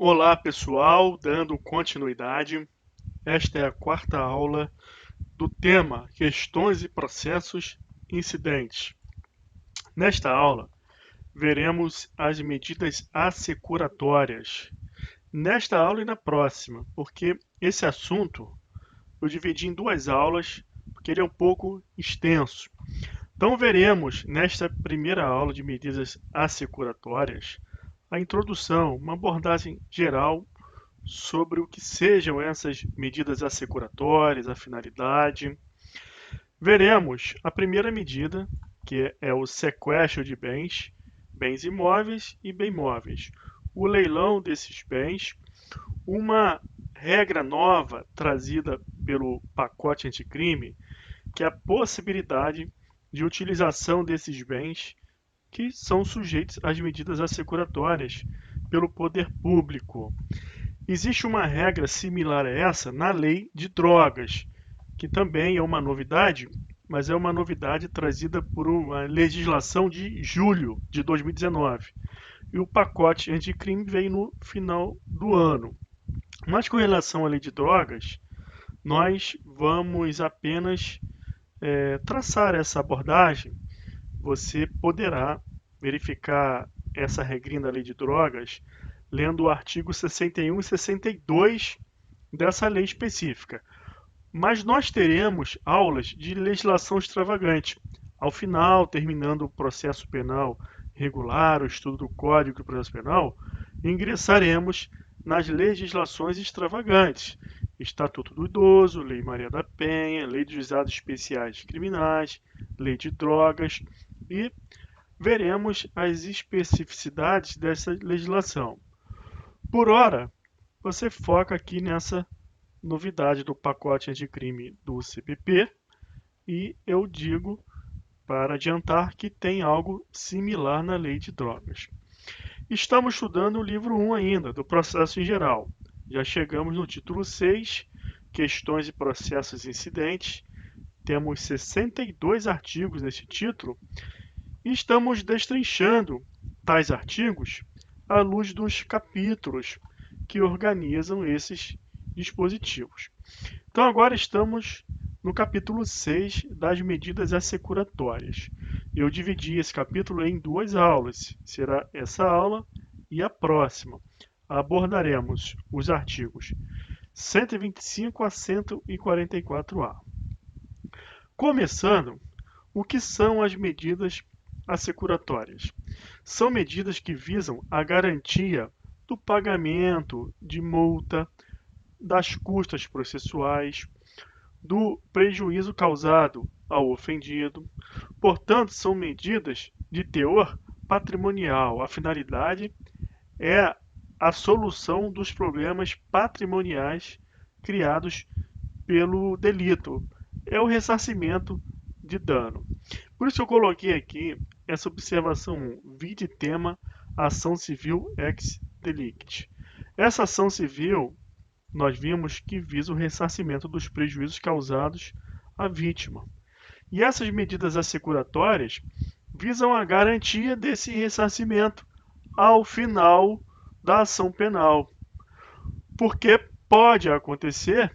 Olá pessoal, dando continuidade, esta é a quarta aula do tema Questões e Processos Incidentes. Nesta aula, veremos as medidas assecuratórias. Nesta aula e na próxima, porque esse assunto eu dividi em duas aulas, porque ele é um pouco extenso. Então veremos nesta primeira aula de medidas assecuratórias a introdução, uma abordagem geral sobre o que sejam essas medidas assecuratórias, a finalidade. Veremos a primeira medida, que é o sequestro de bens, bens imóveis e bem móveis, o leilão desses bens, uma regra nova trazida pelo pacote anticrime, que é a possibilidade de utilização desses bens que são sujeitos às medidas assecuratórias pelo poder público. Existe uma regra similar a essa na lei de drogas, que também é uma novidade, mas é uma novidade trazida por uma legislação de julho de 2019. E o pacote anticrime veio no final do ano. Mas com relação à lei de drogas, nós vamos apenas traçar essa abordagem. Você poderá verificar essa regrinha da lei de drogas lendo o artigo 61 e 62 dessa lei específica. Mas nós teremos aulas de legislação extravagante. Ao final, terminando o processo penal regular, o estudo do Código do Processo Penal, ingressaremos nas legislações extravagantes. Estatuto do Idoso, Lei Maria da Penha, Lei dos Juizados Especiais Criminais, Lei de Drogas e veremos as especificidades dessa legislação. Por hora, você foca aqui nessa novidade do pacote anticrime do CPP e eu digo, para adiantar, que tem algo similar na lei de drogas. Estamos estudando o livro 1 ainda, do processo em geral. Já chegamos no título 6, Questões e Processos Incidentes. Temos 62 artigos nesse título e estamos destrinchando tais artigos à luz dos capítulos que organizam esses dispositivos. Então agora estamos no capítulo 6 das medidas assecuratórias. Eu dividi esse capítulo em duas aulas, será essa aula e a próxima. Abordaremos os artigos 125 a 144A. Começando, o que são as medidas assecuratórias? São medidas que visam a garantia do pagamento de multa, das custas processuais, do prejuízo causado ao ofendido. Portanto, são medidas de teor patrimonial. A finalidade é a solução dos problemas patrimoniais criados pelo delito. É o ressarcimento de dano. Por isso eu coloquei aqui essa observação 1, vide tema ação civil ex delicti. Essa ação civil, nós vimos que visa o ressarcimento dos prejuízos causados à vítima. E essas medidas assecuratórias visam a garantia desse ressarcimento ao final da ação penal. Porque pode acontecer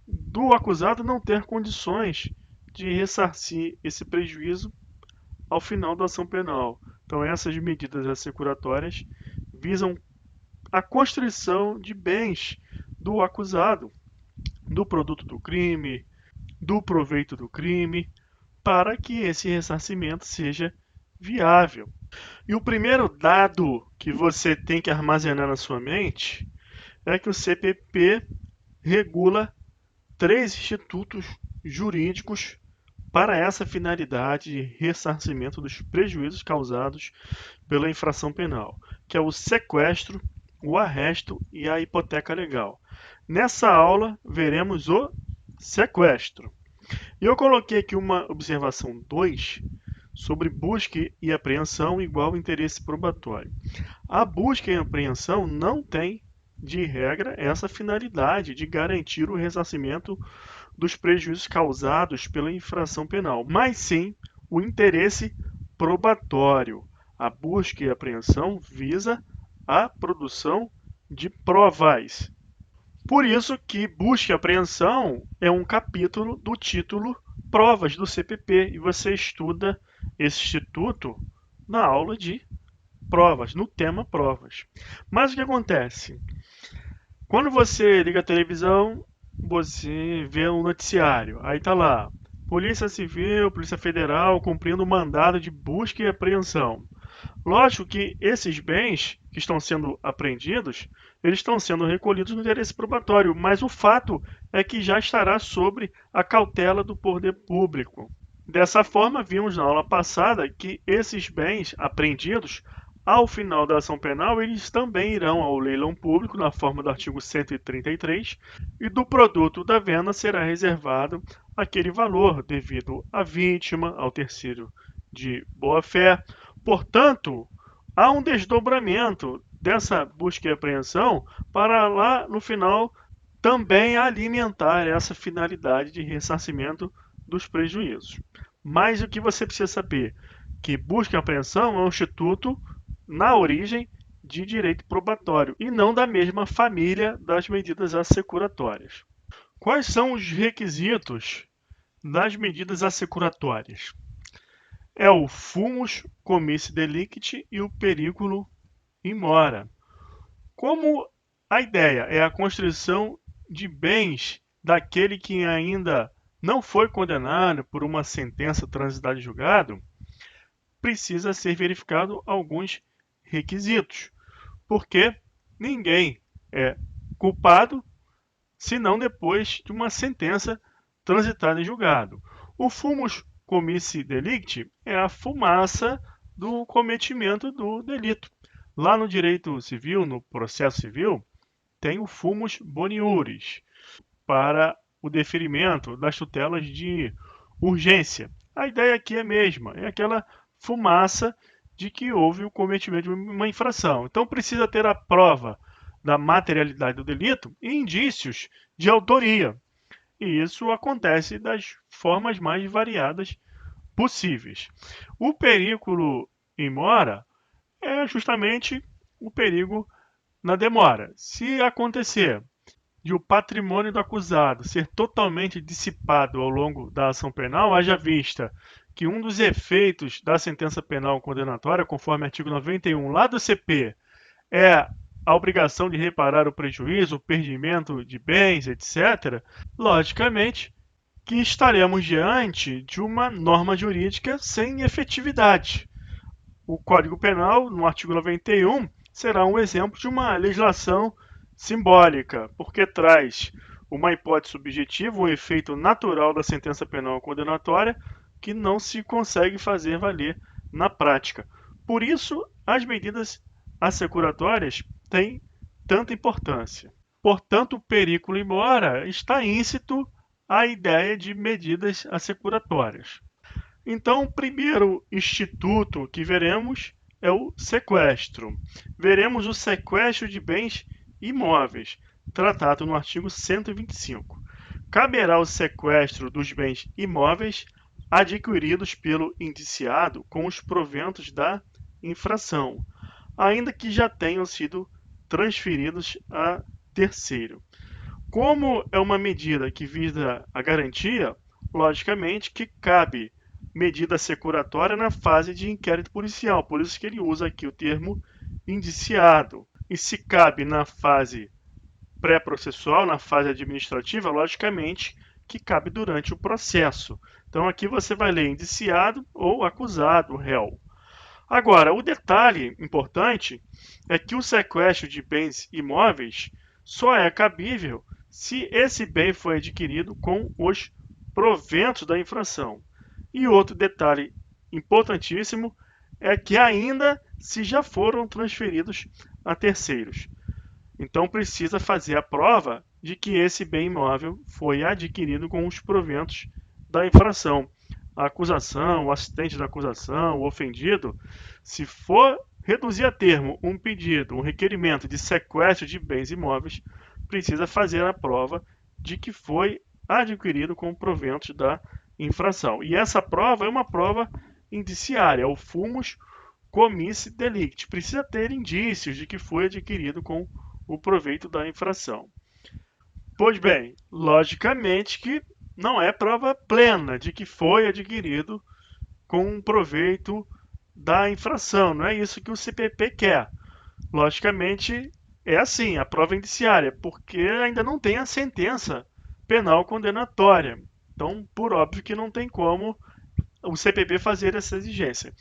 do acusado não ter condições de ressarcir esse prejuízo ao final da ação penal. Então essas medidas assecuratórias visam a constrição de bens do acusado, do produto do crime, do proveito do crime, para que esse ressarcimento seja viável. E o primeiro dado que você tem que armazenar na sua mente é que o CPP regula 3 institutos jurídicos para essa finalidade de ressarcimento dos prejuízos causados pela infração penal, que é o sequestro, o arresto e a hipoteca legal. Nessa aula, veremos o sequestro. E eu coloquei aqui uma observação 2 sobre busca e apreensão igual interesse probatório. A busca e apreensão não tem, de regra, essa finalidade de garantir o ressarcimento dos prejuízos causados pela infração penal, mas sim o interesse probatório. A busca e apreensão visa a produção de provas. Por isso que busca e apreensão é um capítulo do título Provas do CPP, e você estuda esse instituto na aula de provas, no tema provas. Mas o que acontece? Quando você liga a televisão, você vê um noticiário, aí tá lá, Polícia Civil, Polícia Federal cumprindo mandado de busca e apreensão. Lógico que esses bens que estão sendo apreendidos, eles estão sendo recolhidos no interesse probatório, mas o fato é que já estará sobre a cautela do poder público. Dessa forma, vimos na aula passada que esses bens apreendidos, ao final da ação penal, eles também irão ao leilão público, na forma do artigo 133, e do produto da venda será reservado aquele valor devido à vítima, ao terceiro de boa-fé. Portanto, há um desdobramento dessa busca e apreensão para lá, no final, também alimentar essa finalidade de ressarcimento dos prejuízos. Mas o que você precisa saber? Que busca e apreensão é um instituto, na origem, de direito probatório e não da mesma família das medidas assecuratórias. Quais são os requisitos das medidas assecuratórias? É o fumus comissi delicti e o periculo in mora. Como a ideia é a constrição de bens daquele que ainda não foi condenado por uma sentença transitada em julgado, precisa ser verificado alguns requisitos, porque ninguém é culpado senão depois de uma sentença transitada em julgado. O fumus comissi delicti é a fumaça do cometimento do delito. Lá no direito civil, no processo civil, tem o fumus boniuris para o deferimento das tutelas de urgência. A ideia aqui é a mesma, é aquela fumaça de que houve o cometimento de uma infração. Então precisa ter a prova da materialidade do delito e indícios de autoria. E isso acontece das formas mais variadas possíveis. O periculo in mora é justamente o perigo na demora. Se acontecer de o patrimônio do acusado ser totalmente dissipado ao longo da ação penal, haja vista que um dos efeitos da sentença penal condenatória, conforme artigo 91 lá do CP, é a obrigação de reparar o prejuízo, o perdimento de bens, etc., logicamente que estaremos diante de uma norma jurídica sem efetividade. O Código Penal, no artigo 91, será um exemplo de uma legislação simbólica, porque traz uma hipótese subjetiva, um efeito natural da sentença penal condenatória que não se consegue fazer valer na prática. Por isso, as medidas assecuratórias têm tanta importância. Portanto, o periculo in mora está íncito à ideia de medidas assecuratórias. Então, o primeiro instituto que veremos é o sequestro. Veremos o sequestro de bens imóveis, tratado no artigo 125. Caberá o sequestro dos bens imóveis adquiridos pelo indiciado com os proventos da infração, ainda que já tenham sido transferidos a terceiro. Como é uma medida que visa a garantia, logicamente que cabe medida securatória na fase de inquérito policial, por isso que ele usa aqui o termo indiciado. E se cabe na fase pré-processual, na fase administrativa, logicamente que cabe durante o processo. Então aqui você vai ler indiciado ou acusado, réu. Agora, o detalhe importante é que o sequestro de bens imóveis só é cabível se esse bem foi adquirido com os proventos da infração. E outro detalhe importantíssimo é que ainda se já foram transferidos a terceiros. Então precisa fazer a prova de que esse bem imóvel foi adquirido com os proventos da infração. A acusação, o assistente da acusação, o ofendido, se for reduzir a termo um pedido, um requerimento de sequestro de bens imóveis, precisa fazer a prova de que foi adquirido com proventos da infração. E essa prova é uma prova indiciária, é o fumus comissi delicti. Precisa ter indícios de que foi adquirido com o proveito da infração. Pois bem, logicamente que não é prova plena de que foi adquirido com proveito da infração, não é isso que o CPP quer. Logicamente, é assim, a prova indiciária, porque ainda não tem a sentença penal condenatória. Então, por óbvio que não tem como o CPP fazer essa exigência.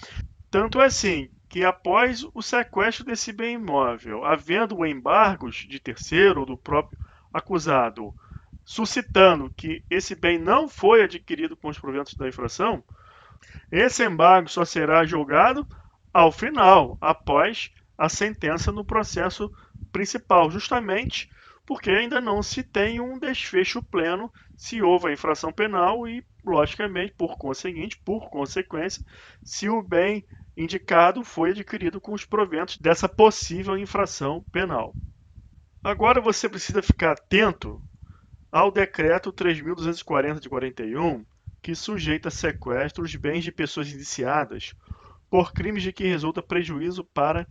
Tanto é assim que após o sequestro desse bem imóvel, havendo embargos de terceiro ou do próprio acusado, suscitando que esse bem não foi adquirido com os proventos da infração, esse embargo só será julgado ao final, após a sentença no processo principal, justamente porque ainda não se tem um desfecho pleno se houve a infração penal e, logicamente, por consequência, se o bem indicado foi adquirido com os proventos dessa possível infração penal. Agora você precisa ficar atento ao decreto 3.240 de 41, que sujeita a sequestro os bens de pessoas indiciadas por crimes de que resulta prejuízo para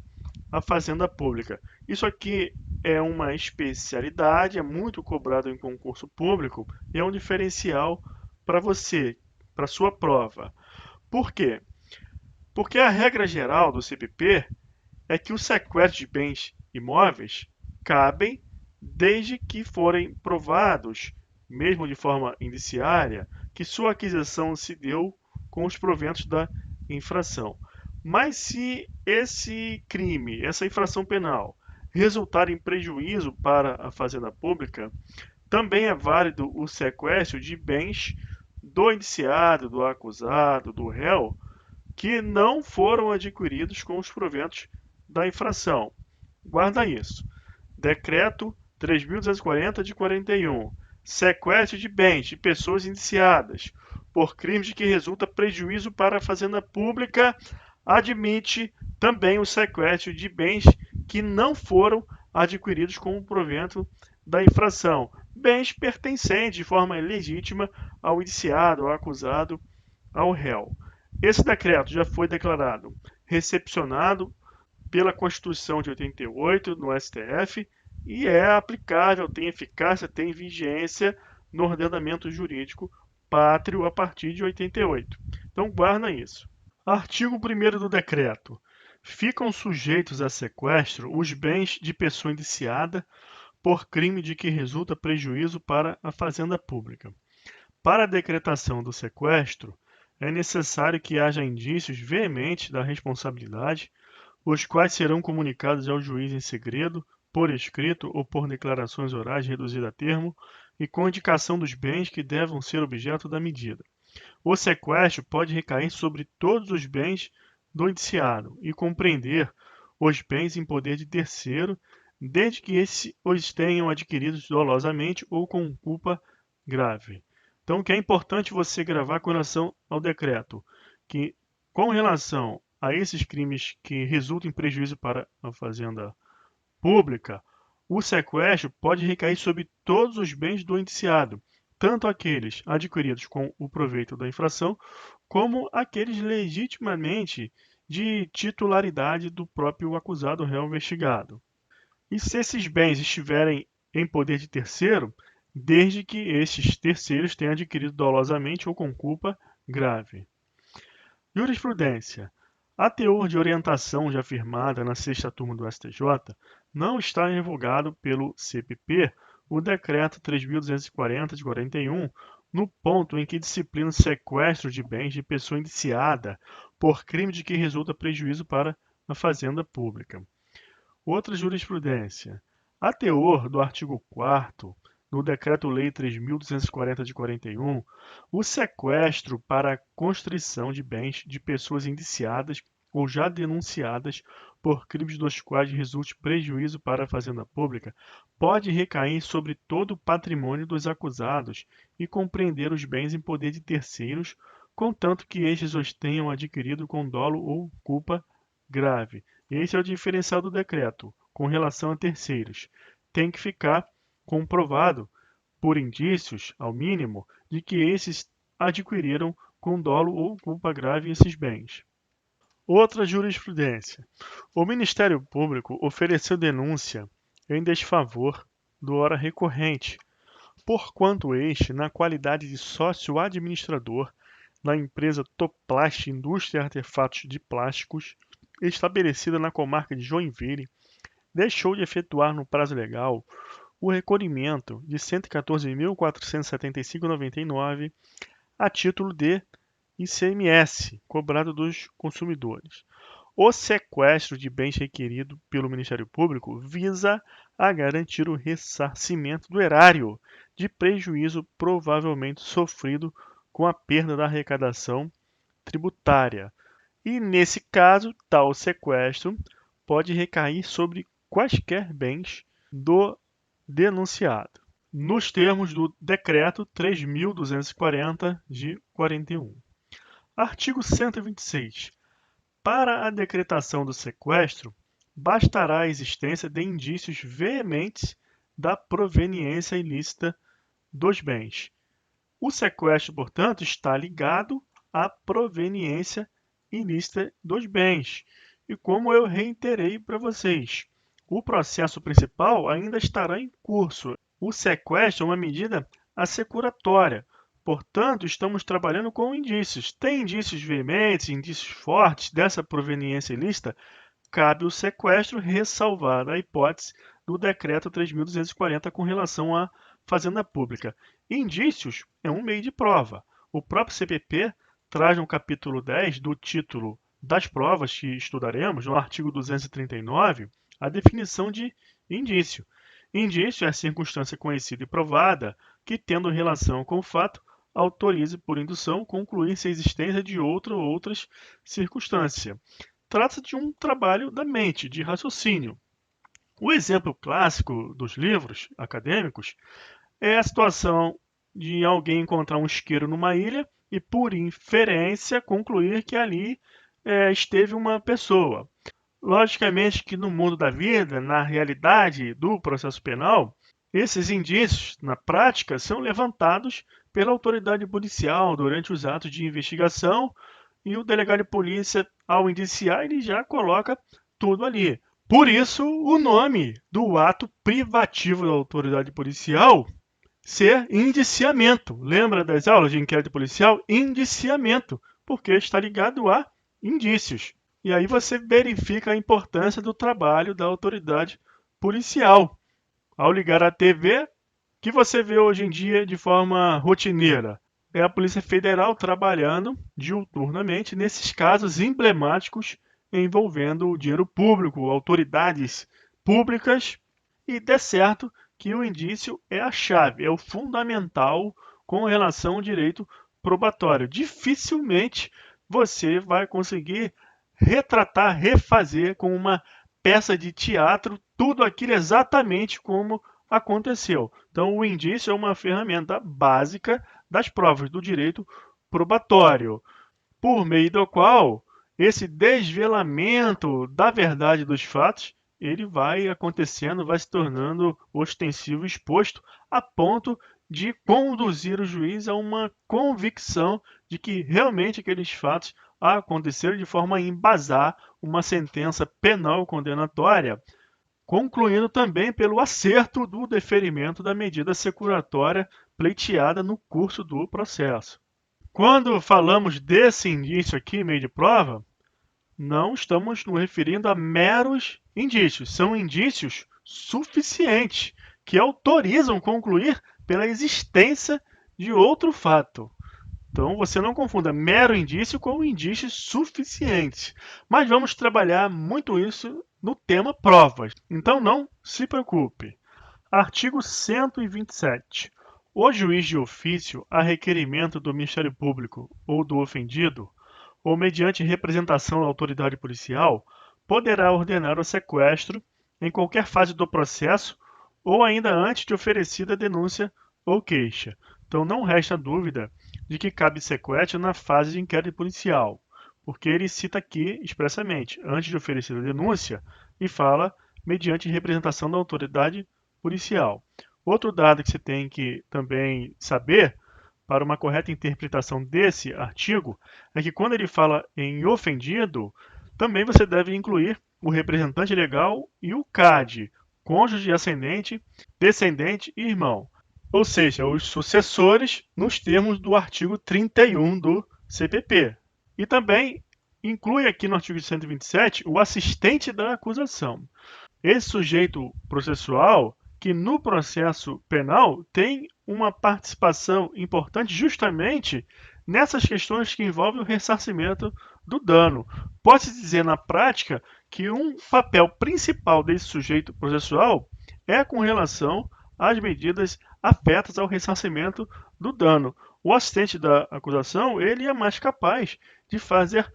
a fazenda pública. Isso aqui é uma especialidade, é muito cobrado em concurso público e é um diferencial para você, para sua prova. Por quê? Porque a regra geral do CPP é que o sequestro de bens imóveis cabem desde que forem provados, mesmo de forma indiciária, que sua aquisição se deu com os proventos da infração. Mas se esse crime, essa infração penal, resultar em prejuízo para a fazenda pública, também é válido o sequestro de bens do indiciado, do acusado, do réu, que não foram adquiridos com os proventos da infração. Guarda isso. Decreto 3.240 de 41. Sequestro de bens de pessoas indiciadas por crimes de que resulta prejuízo para a fazenda pública admite também o sequestro de bens que não foram adquiridos com o provento da infração, bens pertencentes de forma legítima ao indiciado, ao acusado, ao réu. Esse decreto já foi declarado recepcionado pela Constituição de 88 no STF e é aplicável, tem eficácia, tem vigência no ordenamento jurídico pátrio a partir de 88. Então guarda isso. Artigo 1º do decreto. Ficam sujeitos a sequestro os bens de pessoa indiciada por crime de que resulta prejuízo para a fazenda pública. Para a decretação do sequestro, é necessário que haja indícios veementes da responsabilidade, os quais serão comunicados ao juiz em segredo, por escrito ou por declarações orais reduzidas a termo, e com indicação dos bens que devam ser objeto da medida. O sequestro pode recair sobre todos os bens do indiciado e compreender os bens em poder de terceiro, desde que esses os tenham adquiridos dolosamente ou com culpa grave. Então, o que é importante você gravar com relação ao decreto, que com relação a esses crimes que resultam em prejuízo para a fazenda pública, o sequestro pode recair sobre todos os bens do indiciado, tanto aqueles adquiridos com o proveito da infração, como aqueles legitimamente de titularidade do próprio acusado ou réu investigado. E se esses bens estiverem em poder de terceiro, desde que esses terceiros tenham adquirido dolosamente ou com culpa grave. Jurisprudência. A teor de orientação já firmada na sexta turma do STJ, não está revogado pelo CPP o Decreto 3.240 de 41, no ponto em que disciplina o sequestro de bens de pessoa indiciada por crime de que resulta prejuízo para a fazenda pública. Outra jurisprudência. A teor do artigo 4º, no Decreto-Lei 3.240 de 41, o sequestro para a constrição de bens de pessoas indiciadas ou já denunciadas por crimes dos quais resulte prejuízo para a fazenda pública pode recair sobre todo o patrimônio dos acusados e compreender os bens em poder de terceiros, contanto que estes os tenham adquirido com dolo ou culpa grave. Esse é o diferencial do decreto com relação a terceiros. Tem que ficar comprovado, por indícios, ao mínimo, de que esses adquiriram com dolo ou culpa grave esses bens. Outra jurisprudência. O Ministério Público ofereceu denúncia em desfavor do ora recorrente, porquanto este, na qualidade de sócio administrador da empresa Toplast Indústria e Artefatos de Plásticos, estabelecida na comarca de Joinville, deixou de efetuar no prazo legal o recolhimento de R$ 114.475,99 a título de ICMS cobrado dos consumidores. O sequestro de bens requerido pelo Ministério Público visa a garantir o ressarcimento do erário de prejuízo provavelmente sofrido com a perda da arrecadação tributária. E, nesse caso, tal sequestro pode recair sobre quaisquer bens do denunciado, nos termos do Decreto 3.240, de 41. Artigo 126. Para a decretação do sequestro, bastará a existência de indícios veementes da proveniência ilícita dos bens. O sequestro, portanto, está ligado à proveniência ilícita dos bens. E como eu reiterei para vocês, o processo principal ainda estará em curso. O sequestro é uma medida assecuratória. Portanto, estamos trabalhando com indícios. Tem indícios veementes, indícios fortes dessa proveniência ilícita? Cabe o sequestro ressalvar a hipótese do Decreto 3.240 com relação à Fazenda Pública. Indícios é um meio de prova. O próprio CPP traz no capítulo 10 do título das provas que estudaremos, no artigo 239, a definição de indício. Indício é a circunstância conhecida e provada que, tendo relação com o fato, autorize por indução concluir-se a existência de outra ou outras circunstâncias. Trata-se de um trabalho da mente, de raciocínio. O exemplo clássico dos livros acadêmicos é a situação de alguém encontrar um isqueiro numa ilha e, por inferência, concluir que ali esteve uma pessoa. Logicamente que no mundo da vida, na realidade do processo penal, esses indícios, na prática, são levantados pela autoridade policial durante os atos de investigação e o delegado de polícia, ao indiciar, ele já coloca tudo ali. Por isso, o nome do ato privativo da autoridade policial ser indiciamento. Lembra das aulas de inquérito policial? Indiciamento, porque está ligado a indícios. E aí você verifica a importância do trabalho da autoridade policial. Ao ligar a TV, que você vê hoje em dia de forma rotineira? É a Polícia Federal trabalhando diuturnamente nesses casos emblemáticos envolvendo o dinheiro público, autoridades públicas, e der certo que o indício é a chave, é o fundamental com relação ao direito probatório. Dificilmente você vai conseguir retratar, refazer com uma peça de teatro tudo aquilo exatamente como aconteceu. Então, o indício é uma ferramenta básica das provas do direito probatório, por meio do qual esse desvelamento da verdade dos fatos ele vai acontecendo, vai se tornando ostensivo, exposto, a ponto de conduzir o juiz a uma convicção de que realmente aqueles fatos aconteceram, de forma a embasar uma sentença penal condenatória, concluindo também pelo acerto do deferimento da medida securatória pleiteada no curso do processo. Quando falamos desse indício aqui, meio de prova, não estamos nos referindo a meros indícios. São indícios suficientes que autorizam concluir pela existência de outro fato. Então, você não confunda mero indício com indícios suficientes. Mas vamos trabalhar muito isso no tema provas. Então, não se preocupe. Artigo 127. O juiz de ofício, a requerimento do Ministério Público ou do ofendido, ou mediante representação da autoridade policial, poderá ordenar o sequestro em qualquer fase do processo ou ainda antes de oferecida a denúncia ou queixa. Então, não resta dúvida de que cabe sequestro na fase de inquérito policial, porque ele cita aqui expressamente, antes de oferecer a denúncia, e fala mediante representação da autoridade policial. Outro dado que você tem que também saber, para uma correta interpretação desse artigo, é que quando ele fala em ofendido, também você deve incluir o representante legal e o CAD. cônjuge, ascendente, descendente e irmão. Ou seja, os sucessores nos termos do artigo 31 do CPP. E também inclui aqui no artigo 127 o assistente da acusação. Esse sujeito processual que no processo penal tem uma participação importante justamente nessas questões que envolvem o ressarcimento do dano. Pode-se dizer na prática que um papel principal desse sujeito processual é com relação às medidas afetas ao ressarcimento do dano. O assistente da acusação, ele é mais capaz de fazer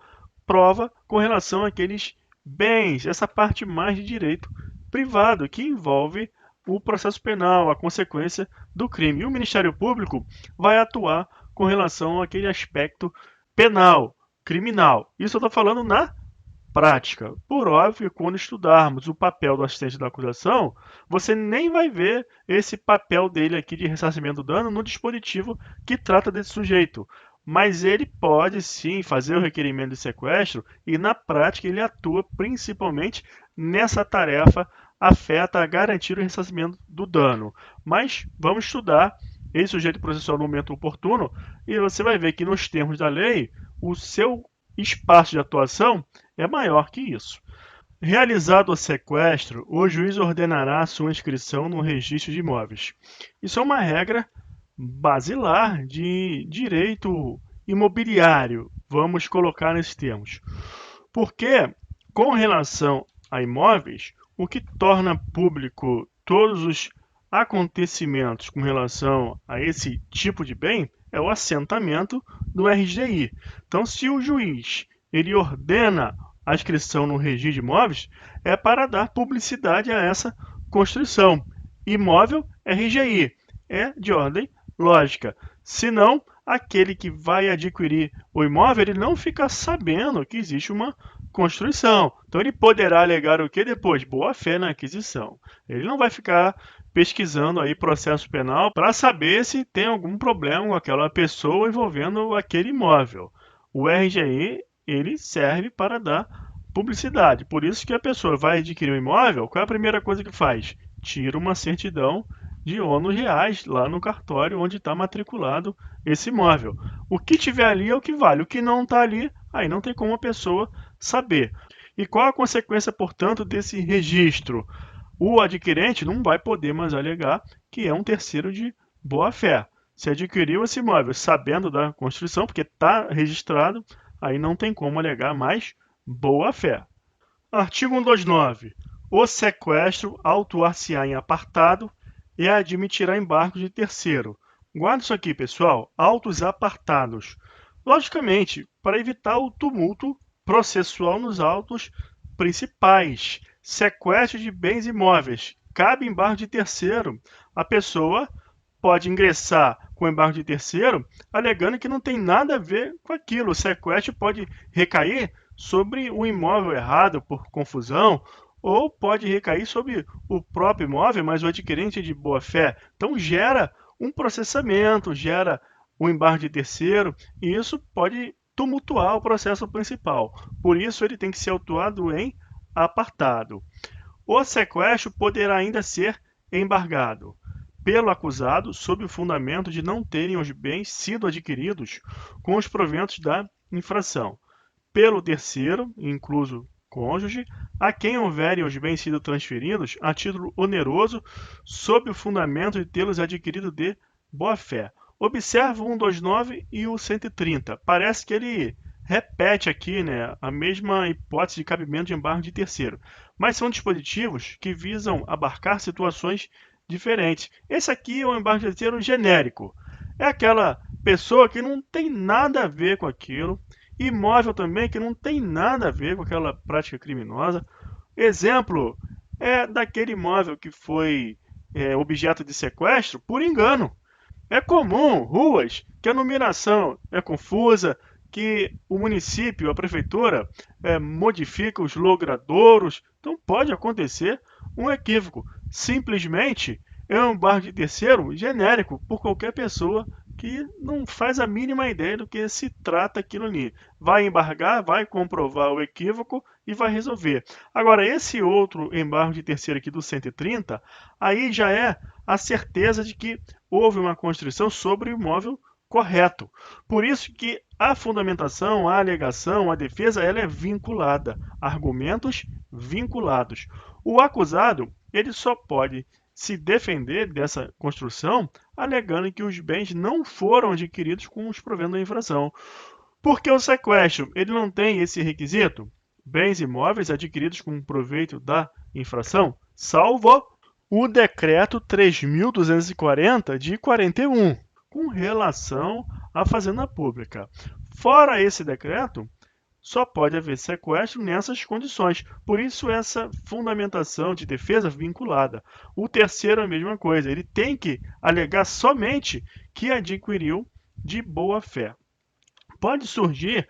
prova com relação àqueles bens, essa parte mais de direito privado, que envolve o processo penal, a consequência do crime. E o Ministério Público vai atuar com relação àquele aspecto penal, criminal. Isso eu estou falando na prática. Por óbvio, quando estudarmos o papel do assistente da acusação, você nem vai ver esse papel dele aqui de ressarcimento do dano no dispositivo que trata desse sujeito. Mas ele pode sim fazer o requerimento de sequestro e na prática ele atua principalmente nessa tarefa afeta a garantir o ressarcimento do dano. Mas vamos estudar esse sujeito processual no momento oportuno e você vai ver que nos termos da lei o seu espaço de atuação é maior que isso. Realizado o sequestro, o juiz ordenará a sua inscrição no registro de imóveis. Isso é uma regra basilar de direito imobiliário, vamos colocar nesses termos. Porque, com relação a imóveis, o que torna público todos os acontecimentos com relação a esse tipo de bem é o assentamento do RGI. Então, se o juiz ele ordena a inscrição no registro de imóveis, é para dar publicidade a essa construção. Imóvel, RGI, é de ordem lógica. Senão, aquele que vai adquirir o imóvel, ele não fica sabendo que existe uma construção. Então, ele poderá alegar o que depois? Boa-fé na aquisição. Ele não vai ficar pesquisando aí processo penal para saber se tem algum problema com aquela pessoa envolvendo aquele imóvel. O RGI, ele serve para dar publicidade. Por isso que a pessoa vai adquirir um imóvel, qual é a primeira coisa que faz? Tira uma certidão de ônus reais lá no cartório onde está matriculado esse imóvel. O que tiver ali é o que vale, o que não está ali, aí não tem como a pessoa saber. E qual a consequência, portanto, desse registro? O adquirente não vai poder mais alegar que é um terceiro de boa-fé. Se adquiriu esse imóvel sabendo da construção, porque está registrado, aí não tem como alegar mais boa-fé. Artigo 129. O sequestro autuar-se-á em apartado e admitirá embargo de terceiro. Guarda isso aqui, pessoal. Autos apartados. Logicamente, para evitar o tumulto processual nos autos principais. Sequestro de bens imóveis. Cabe embargo de terceiro. A pessoa pode ingressar com embargo de terceiro, alegando que não tem nada a ver com aquilo. O sequestro pode recair sobre o imóvel errado por confusão, ou pode recair sobre o próprio imóvel, mas o adquirente é de boa-fé. Então, gera um processamento, gera um embargo de terceiro, e isso pode tumultuar o processo principal. Por isso, ele tem que ser autuado em apartado. O sequestro poderá ainda ser embargado pelo acusado sob o fundamento de não terem os bens sido adquiridos com os proventos da infração. Pelo terceiro, incluso cônjuge, a quem houverem os bens sido transferidos a título oneroso sob o fundamento de tê-los adquirido de boa-fé. Observa o 129 e o 130. Parece que ele repete aqui, né, a mesma hipótese de cabimento de embargo de terceiro. Mas são dispositivos que visam abarcar situações diferentes. Esse aqui é um embargo de terceiro genérico. É aquela pessoa que não tem nada a ver com aquilo. Imóvel também que não tem nada a ver com aquela prática criminosa. Exemplo é daquele imóvel que foi objeto de sequestro por engano. É comum ruas que a numeração é confusa, que o município, a prefeitura, modifica os logradouros. Então pode acontecer um equívoco. Simplesmente é um embargo de terceiro genérico por qualquer pessoa que não faz a mínima ideia do que se trata aquilo ali. Vai embargar, vai comprovar o equívoco e vai resolver. Agora, esse outro embargo de terceiro aqui do 130, aí já é a certeza de que houve uma construção sobre o imóvel correto. Por isso que a fundamentação, a alegação, a defesa, ela é vinculada. Argumentos vinculados. O acusado, ele só pode se defender dessa construção alegando que os bens não foram adquiridos com os proventos da infração. Porque o sequestro, ele não tem esse requisito? Bens imóveis adquiridos com proveito da infração, salvo o decreto 3.240 de 41, com relação à fazenda pública. Fora esse decreto, só pode haver sequestro nessas condições. Por isso, essa fundamentação de defesa vinculada. O terceiro é a mesma coisa. Ele tem que alegar somente que adquiriu de boa fé. Pode surgir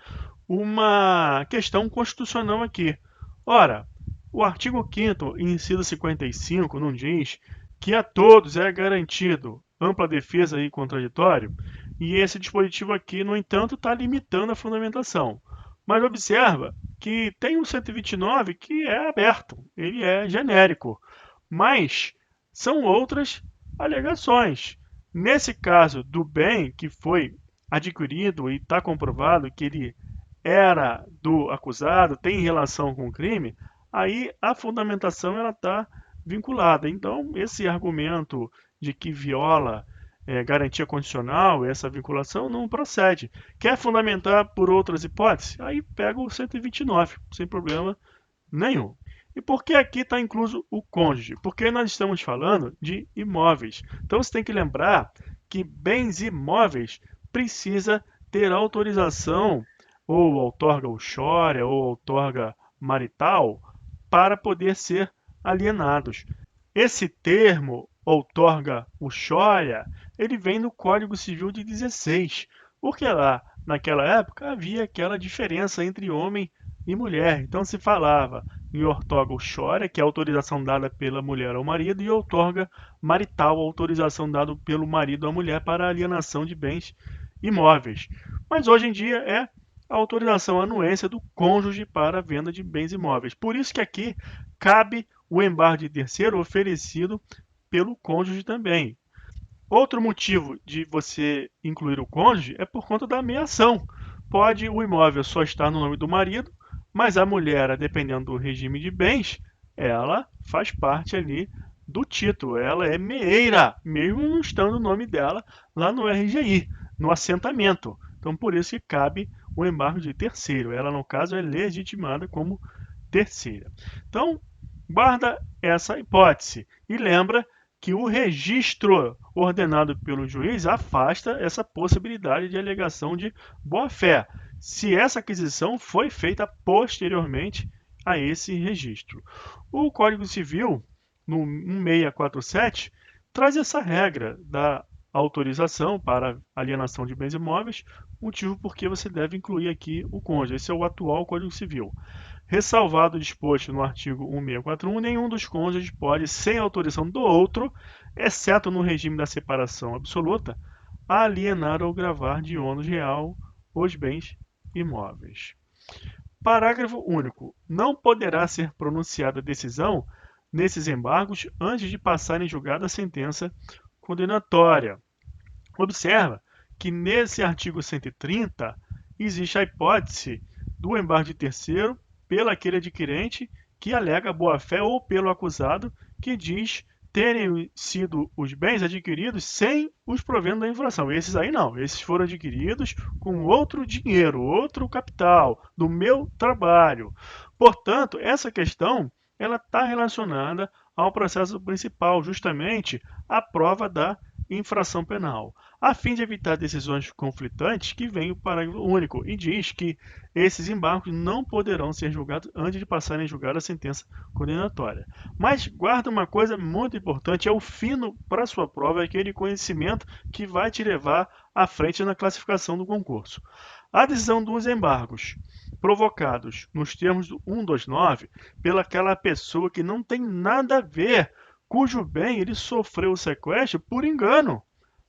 uma questão constitucional aqui. Ora, o artigo 5º, inciso 55, não diz que a todos é garantido ampla defesa e contraditório? E esse dispositivo aqui, no entanto, está limitando a fundamentação. Mas observa que tem um 129 que é aberto, ele é genérico, mas são outras alegações. Nesse caso do bem que foi adquirido e está comprovado que ele era do acusado, tem relação com o crime, aí a fundamentação está vinculada. Então, esse argumento de que viola garantia condicional, essa vinculação não procede. Quer fundamentar por outras hipóteses? Aí pega o 129, sem problema nenhum. E por que aqui está incluso o cônjuge? Porque nós estamos falando de imóveis. Então você tem que lembrar que bens imóveis precisa ter autorização, ou outorga uxória, ou outorga marital, para poder ser alienados. Esse termo, outorga uxória, ele vem do Código Civil de 16, porque lá, naquela época, havia aquela diferença entre homem e mulher. Então se falava em outorga uxória, que é a autorização dada pela mulher ao marido, e outorga marital, a autorização dada pelo marido à mulher para a alienação de bens imóveis. Mas hoje em dia é a autorização anuência do cônjuge para a venda de bens imóveis. Por isso que aqui cabe o embargo de terceiro oferecido pelo cônjuge também. Outro motivo de você incluir o cônjuge é por conta da meação. Pode o imóvel só estar no nome do marido, mas a mulher, dependendo do regime de bens, ela faz parte ali do título. Ela é meeira, mesmo não estando o nome dela lá no RGI, no assentamento. Então, por isso que cabe o embargo de terceiro. Ela, no caso, é legitimada como terceira. Então, guarda essa hipótese e lembra que o registro ordenado pelo juiz afasta essa possibilidade de alegação de boa-fé, se essa aquisição foi feita posteriormente a esse registro. O Código Civil, no 1647, traz essa regra da autorização para alienação de bens imóveis, motivo porque você deve incluir aqui o cônjuge. Esse é o atual Código Civil. Ressalvado o disposto no artigo 1641, nenhum dos cônjuges pode, sem autorização do outro, exceto no regime da separação absoluta, alienar ou gravar de ônus real os bens imóveis. Parágrafo único. Não poderá ser pronunciada decisão nesses embargos antes de passar em julgado a sentença condenatória. Observa que nesse artigo 130 existe a hipótese do embargo de terceiro pelo aquele adquirente que alega boa-fé ou pelo acusado que diz terem sido os bens adquiridos sem os proventos da infração. Esses aí não, esses foram adquiridos com outro dinheiro, outro capital, do meu trabalho. Portanto, essa questão ela está relacionada ao processo principal, justamente a prova da infração penal, a fim de evitar decisões conflitantes, que vem o parágrafo único e diz que esses embargos não poderão ser julgados antes de passarem a julgar a sentença condenatória. Mas guarda uma coisa muito importante, é o fino para a sua prova, é aquele conhecimento que vai te levar à frente na classificação do concurso. A decisão dos embargos provocados nos termos do 129 pelaquela pessoa que não tem nada a ver, cujo bem ele sofreu o sequestro por engano.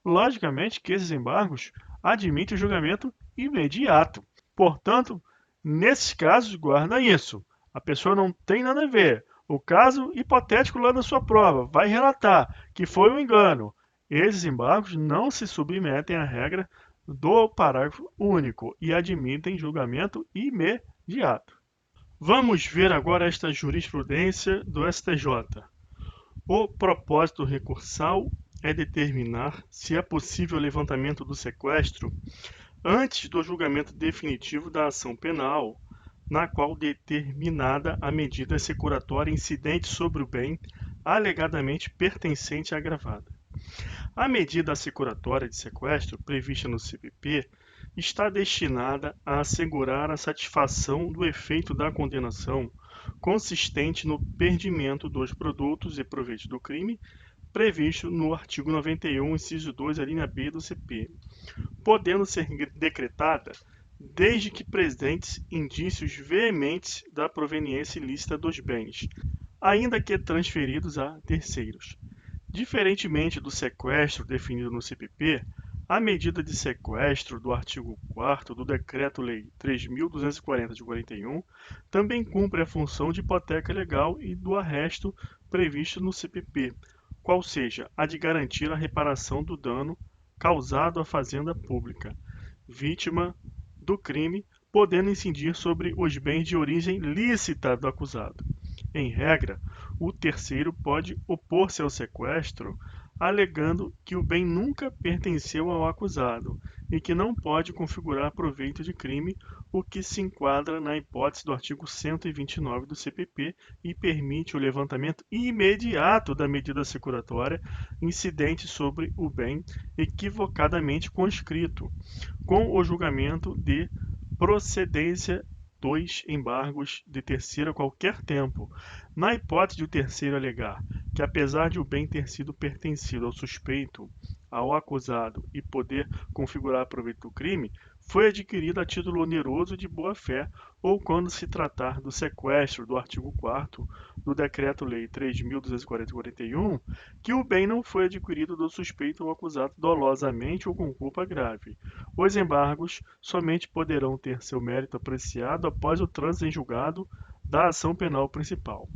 logicamente que esses embargos admitem o julgamento imediato. Portanto, nesses casos, guarda isso. A pessoa não tem nada a ver. O caso hipotético lá da sua prova vai relatar que foi um engano. Esses embargos não se submetem à regra do parágrafo único e admitem julgamento imediato. Vamos ver agora esta jurisprudência do STJ. O propósito recursal é determinar se é possível o levantamento do sequestro antes do julgamento definitivo da ação penal, na qual determinada a medida securatória incidente sobre o bem alegadamente pertencente à agravada. A medida assecuratória de sequestro prevista no CPP está destinada a assegurar a satisfação do efeito da condenação consistente no perdimento dos produtos e proveitos do crime previsto no artigo 91, inciso 2, a linha B do CP, podendo ser decretada desde que presentes indícios veementes da proveniência ilícita dos bens, ainda que transferidos a terceiros. Diferentemente do sequestro definido no CPP, a medida de sequestro do artigo 4º do Decreto-Lei 3.240 de 41 também cumpre a função de hipoteca legal e do arresto previsto no CPP, qual seja a de garantir a reparação do dano causado à fazenda pública, vítima do crime, podendo incidir sobre os bens de origem lícita do acusado. Em regra, o terceiro pode opor-se ao sequestro, alegando que o bem nunca pertenceu ao acusado e que não pode configurar proveito de crime, o que se enquadra na hipótese do artigo 129 do CPP e permite o levantamento imediato da medida securatória incidente sobre o bem equivocadamente conscrito, com o julgamento de procedência dos embargos de terceiro a qualquer tempo. Na hipótese de o terceiro alegar que, apesar de o bem ter sido pertencido ao suspeito, ao acusado e poder configurar proveito do crime, foi adquirido a título oneroso de boa-fé, ou quando se tratar do sequestro do artigo 4º do Decreto-Lei 3.240/41, que o bem não foi adquirido do suspeito ou acusado dolosamente ou com culpa grave. Os embargos somente poderão ter seu mérito apreciado após o trânsito em julgado da ação penal principal.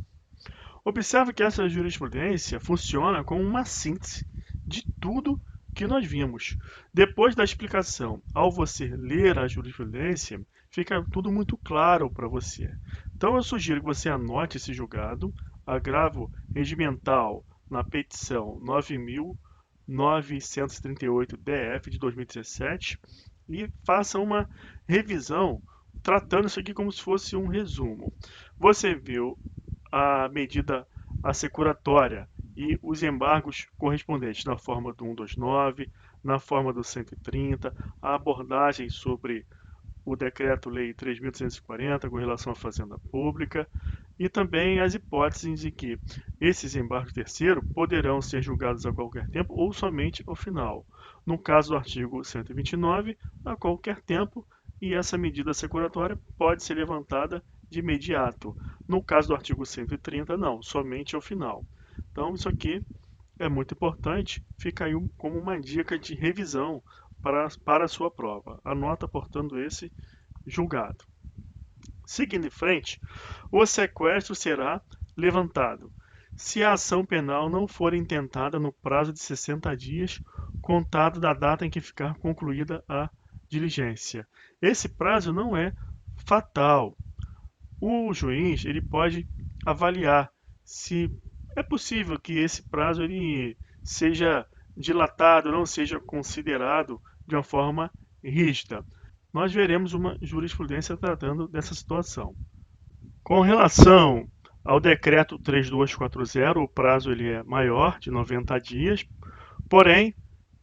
Observe que essa jurisprudência funciona como uma síntese de tudo que nós vimos. Depois da explicação, ao você ler a jurisprudência, fica tudo muito claro para você. Então eu sugiro que você anote esse julgado, agravo regimental na petição 9.938-DF de 2017 e faça uma revisão tratando isso aqui como se fosse um resumo. Você viu a medida assecuratória e os embargos correspondentes na forma do 129, na forma do 130, a abordagem sobre o Decreto-Lei 3.240 com relação à fazenda pública e também as hipóteses em que esses embargos terceiros poderão ser julgados a qualquer tempo ou somente ao final. No caso do artigo 129, a qualquer tempo, e essa medida assecuratória pode ser levantada de imediato. No caso do artigo 130, não, somente ao final. Então, isso aqui é muito importante, fica aí como uma dica de revisão para a sua prova. Anota, portanto, esse julgado. Seguindo em frente, o sequestro será levantado se a ação penal não for intentada no prazo de 60 dias, contado da data em que ficar concluída a diligência. Esse prazo não é fatal. O juiz ele pode avaliar se é possível que esse prazo ele seja dilatado, não seja considerado de uma forma rígida. Nós veremos uma jurisprudência tratando dessa situação. Com relação ao decreto 3240, o prazo ele é maior, de 90 dias, porém,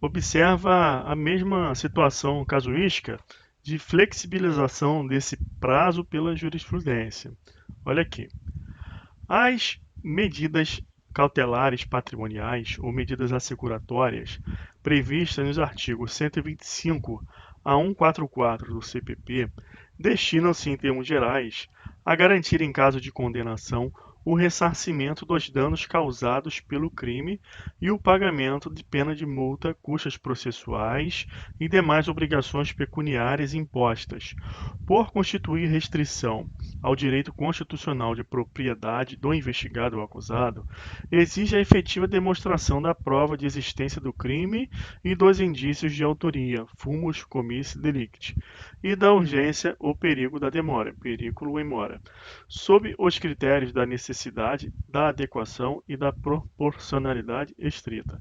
observa a mesma situação casuística de flexibilização desse prazo pela jurisprudência. Olha aqui. As medidas cautelares patrimoniais ou medidas assecuratórias previstas nos artigos 125 a 144 do CPP destinam-se, em termos gerais, a garantir, em caso de condenação, o ressarcimento dos danos causados pelo crime e o pagamento de pena de multa, custas processuais e demais obrigações pecuniárias impostas, por constituir restrição ao direito constitucional de propriedade do investigado ou acusado, exige a efetiva demonstração da prova de existência do crime e dos indícios de autoria, fumus commissi delicti, e da urgência ou perigo da demora, periculo in mora, sob os critérios da necessidade, da adequação e da proporcionalidade estrita.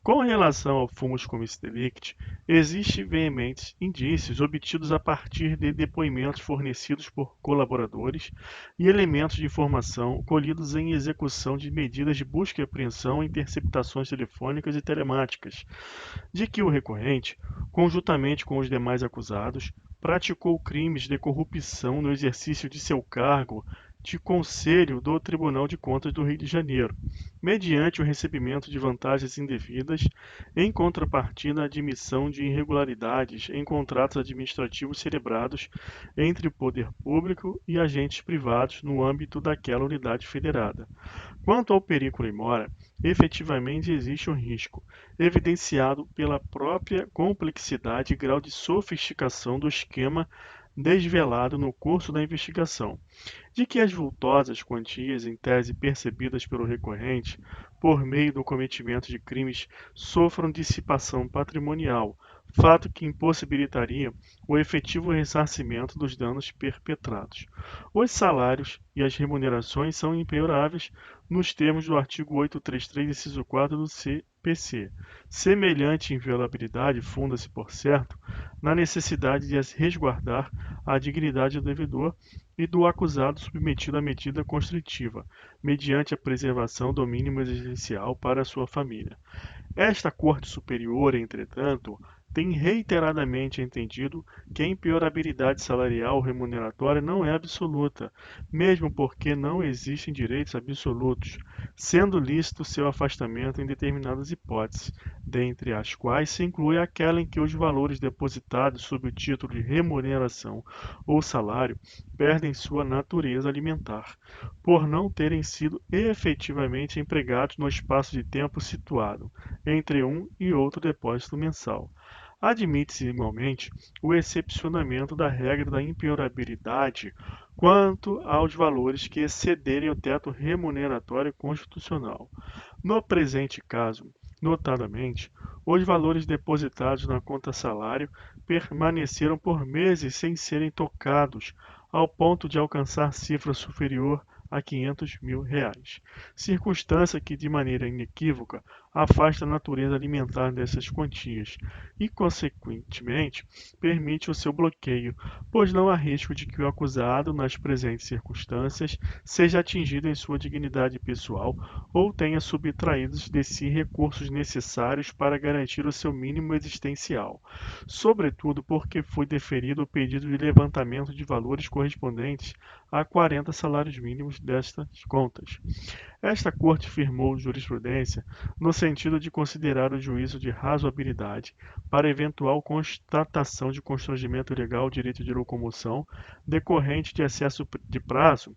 Com relação ao fumus commissi delicti, existem veementes indícios obtidos a partir de depoimentos fornecidos por colaboradores e elementos de informação colhidos em execução de medidas de busca e apreensão e interceptações telefônicas e telemáticas, de que o recorrente, conjuntamente com os demais acusados, praticou crimes de corrupção no exercício de seu cargo de conselho do Tribunal de Contas do Rio de Janeiro, mediante o recebimento de vantagens indevidas em contrapartida à admissão de irregularidades em contratos administrativos celebrados entre o poder público e agentes privados no âmbito daquela unidade federada. Quanto ao periculo in mora, efetivamente existe um risco, evidenciado pela própria complexidade e grau de sofisticação do esquema desvelado no curso da investigação, de que as vultosas quantias em tese percebidas pelo recorrente por meio do cometimento de crimes sofram dissipação patrimonial, fato que impossibilitaria o efetivo ressarcimento dos danos perpetrados. Os salários e as remunerações são impenhoráveis nos termos do artigo 833, inciso 4 do CPC. Semelhante inviolabilidade funda-se, por certo, na necessidade de resguardar a dignidade do devedor e do acusado submetido à medida constritiva, mediante a preservação do mínimo existencial para a sua família. Esta Corte Superior, entretanto, tem reiteradamente entendido que a impenhorabilidade salarial ou remuneratória não é absoluta, mesmo porque não existem direitos absolutos, sendo lícito seu afastamento em determinadas hipóteses, dentre as quais se inclui aquela em que os valores depositados sob o título de remuneração ou salário perdem sua natureza alimentar, por não terem sido efetivamente empregados no espaço de tempo situado entre um e outro depósito mensal. Admite-se igualmente o excepcionamento da regra da impenhorabilidade quanto aos valores que excederem o teto remuneratório constitucional. No presente caso, notadamente, os valores depositados na conta salário permaneceram por meses sem serem tocados, ao ponto de alcançar cifra superior a R$ 500 mil, circunstância que, de maneira inequívoca, afasta a natureza alimentar dessas quantias e, consequentemente, permite o seu bloqueio, pois não há risco de que o acusado, nas presentes circunstâncias, seja atingido em sua dignidade pessoal ou tenha subtraído de si recursos necessários para garantir o seu mínimo existencial, sobretudo porque foi deferido o pedido de levantamento de valores correspondentes a 40 salários mínimos destas contas. Esta Corte firmou jurisprudência no sentido de considerar o juízo de razoabilidade para eventual constatação de constrangimento ilegal ao direito de locomoção decorrente de excesso de prazo,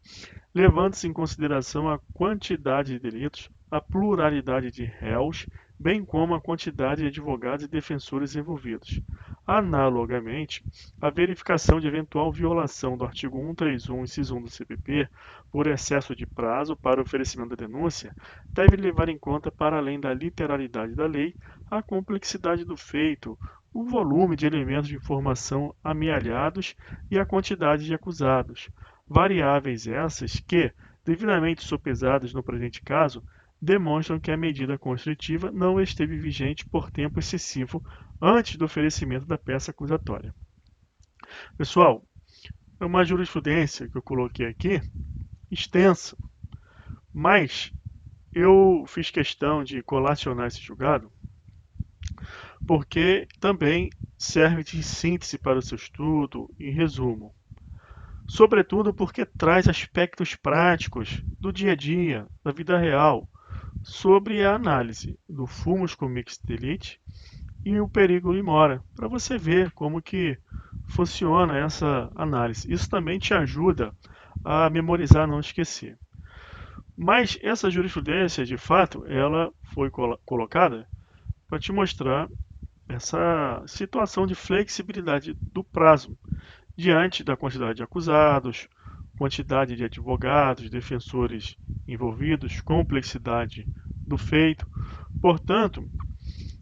levando-se em consideração a quantidade de delitos, a pluralidade de réus, bem como a quantidade de advogados e defensores envolvidos. Analogamente, a verificação de eventual violação do artigo 131, inciso 1 do CPP, por excesso de prazo para oferecimento da denúncia, deve levar em conta, para além da literalidade da lei, a complexidade do feito, o volume de elementos de informação amealhados e a quantidade de acusados. Variáveis essas que, devidamente sopesadas no presente caso, demonstram que a medida constritiva não esteve vigente por tempo excessivo antes do oferecimento da peça acusatória. Pessoal, é uma jurisprudência que eu coloquei aqui, extensa, mas eu fiz questão de colacionar esse julgado porque também serve de síntese para o seu estudo e resumo. Sobretudo porque traz aspectos práticos do dia a dia, da vida real, sobre a análise do fumus commissi delicti e o perigo in mora, para você ver como que funciona essa análise. Isso também te ajuda a memorizar, não esquecer. Mas essa jurisprudência, de fato, ela foi colocada para te mostrar essa situação de flexibilidade do prazo diante da quantidade de acusados, quantidade de advogados, defensores envolvidos, complexidade do feito. Portanto,